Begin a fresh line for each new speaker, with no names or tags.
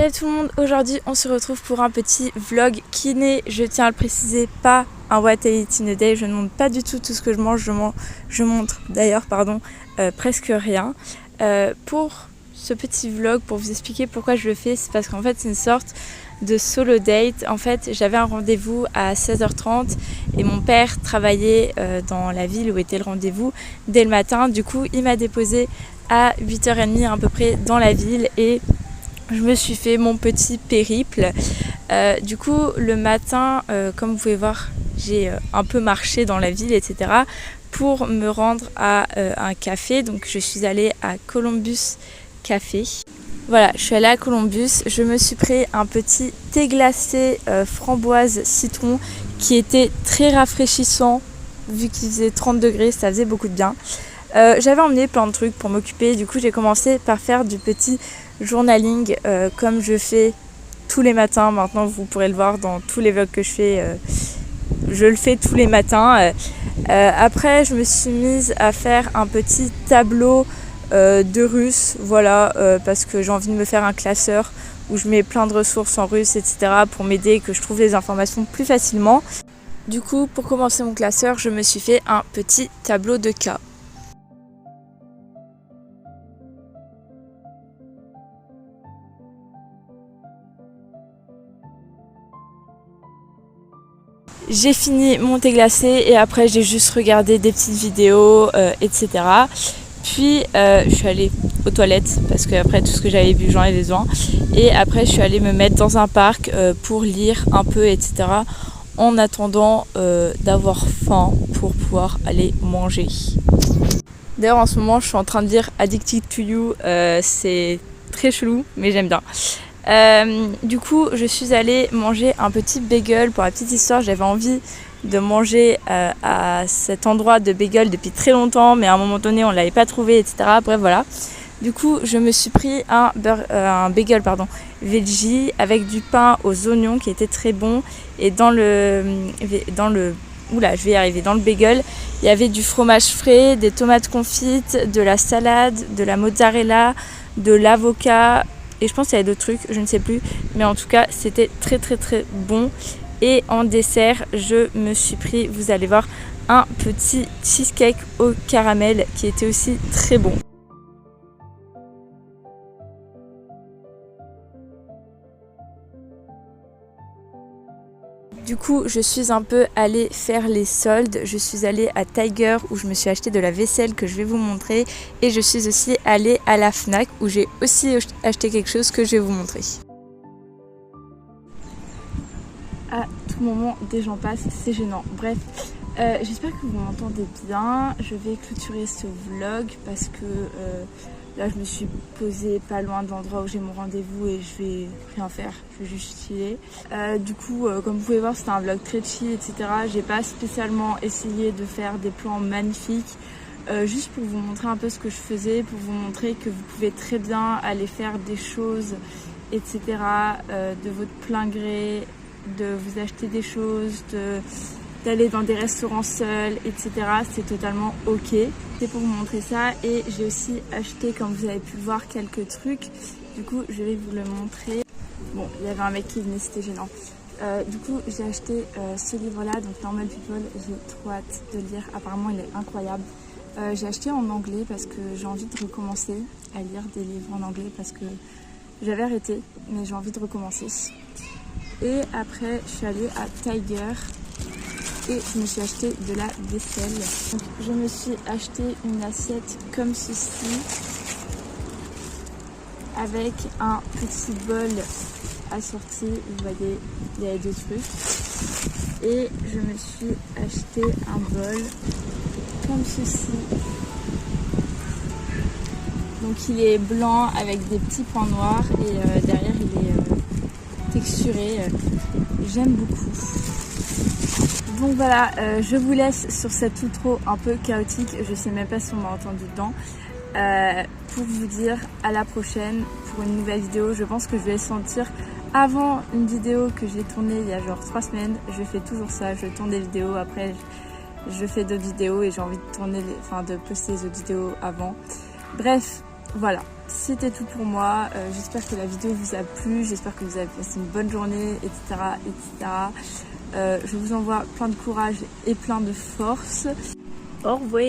Salut tout le monde, aujourd'hui on se retrouve pour un petit vlog qui n'est, je tiens à le préciser, pas un what I eat in a day. Je ne montre pas du tout tout ce que je mange, je montre d'ailleurs presque rien. Pour ce petit vlog, pour vous expliquer pourquoi je le fais, c'est parce qu'en fait c'est une sorte de solo date. En fait j'avais un rendez-vous à 16h30 et mon père travaillait dans la ville où était le rendez-vous dès le matin. Du coup il m'a déposé à 8h30 à peu près dans la ville et je me suis fait mon petit périple. Du coup le matin, comme vous pouvez voir, j'ai un peu marché dans la ville, etc. pour me rendre à un café. Donc je suis allée à Columbus Café. Voilà, je suis allée à Columbus, je me suis pris un petit thé glacé framboise citron qui était très rafraîchissant vu qu'il faisait 30 degrés, ça faisait beaucoup de bien. J'avais emmené plein de trucs pour m'occuper, du coup j'ai commencé par faire du petit journaling comme je fais tous les matins. Maintenant vous pourrez le voir dans tous les vlogs que je fais, je le fais tous les matins. Après je me suis mise à faire un petit tableau de russe, voilà, parce que j'ai envie de me faire un classeur où je mets plein de ressources en russe, etc. pour m'aider, que je trouve les informations plus facilement. Du coup pour commencer mon classeur, je me suis fait un petit tableau de cas. J'ai fini mon thé glacé et après j'ai juste regardé des petites vidéos, etc. Puis je suis allée aux toilettes parce que après tout ce que j'avais bu j'en avais besoin. Et après je suis allée me mettre dans un parc pour lire un peu, etc. en attendant d'avoir faim pour pouvoir aller manger. D'ailleurs en ce moment je suis en train de lire Addicted to You, c'est très chelou mais j'aime bien. Du coup je suis allée manger un petit bagel. Pour la petite histoire, j'avais envie de manger à cet endroit de bagel depuis très longtemps, mais à un moment donné on l'avait pas trouvé, etc. Bref voilà, du coup je me suis pris un bagel veggie avec du pain aux oignons qui était très bon. Et dans le oula, je vais y arriver, dans le bagel il y avait du fromage frais, des tomates confites, de la salade, de la mozzarella, de l'avocat. Et je pense qu'il y a d'autres trucs, je ne sais plus. Mais en tout cas, c'était très bon. Et en dessert, je me suis pris, vous allez voir, un petit cheesecake au caramel qui était aussi très bon. Du coup, je suis un peu allée faire les soldes. Je suis allée à Tiger où je me suis acheté de la vaisselle que je vais vous montrer. Et je suis aussi allée à la Fnac où j'ai aussi acheté quelque chose que je vais vous montrer. À tout moment, des gens passent, c'est gênant. Bref, j'espère que vous m'entendez bien. Je vais clôturer ce vlog parce que là je me suis posée pas loin de l'endroit où j'ai mon rendez-vous et je vais rien faire, je vais juste chiller. Du coup, comme vous pouvez voir, c'était un vlog très chill, etc. J'ai pas spécialement essayé de faire des plans magnifiques, juste pour vous montrer un peu ce que je faisais, pour vous montrer que vous pouvez très bien aller faire des choses, etc. De votre plein gré, de vous acheter des choses, d'aller dans des restaurants seuls, etc. C'est totalement ok. C'est pour vous montrer ça. Et j'ai aussi acheté, comme vous avez pu le voir, quelques trucs. Du coup, je vais vous le montrer. Bon, il y avait un mec qui venait, c'était gênant. Du coup, j'ai acheté ce livre-là, donc Normal People. J'ai trop hâte de le lire. Apparemment, il est incroyable. J'ai acheté en anglais parce que j'ai envie de recommencer à lire des livres en anglais parce que j'avais arrêté, mais j'ai envie de recommencer. Et après, je suis allée à Tiger et je me suis acheté de la vaisselle. Donc, je me suis acheté une assiette comme ceci avec un petit bol assorti. Vous voyez, il y a deux trucs. Et je me suis acheté un bol comme ceci. Donc il est blanc avec des petits points noirs et derrière il est texturé. J'aime beaucoup. Donc voilà, je vous laisse sur cette outro un peu chaotique. Je sais même pas si on m'a entendu dedans. Pour vous dire à la prochaine pour une nouvelle vidéo. Je pense que je vais sentir avant une vidéo que j'ai tournée il y a genre 3 semaines. Je fais toujours ça, je tourne des vidéos, après je fais d'autres vidéos et j'ai envie de tourner, de poster les autres vidéos avant. Bref, voilà. c'était tout pour moi. J'espère que la vidéo vous a plu, j'espère que vous avez passé une bonne journée, etc. etc. Je vous envoie plein de courage et plein de force. Au revoir.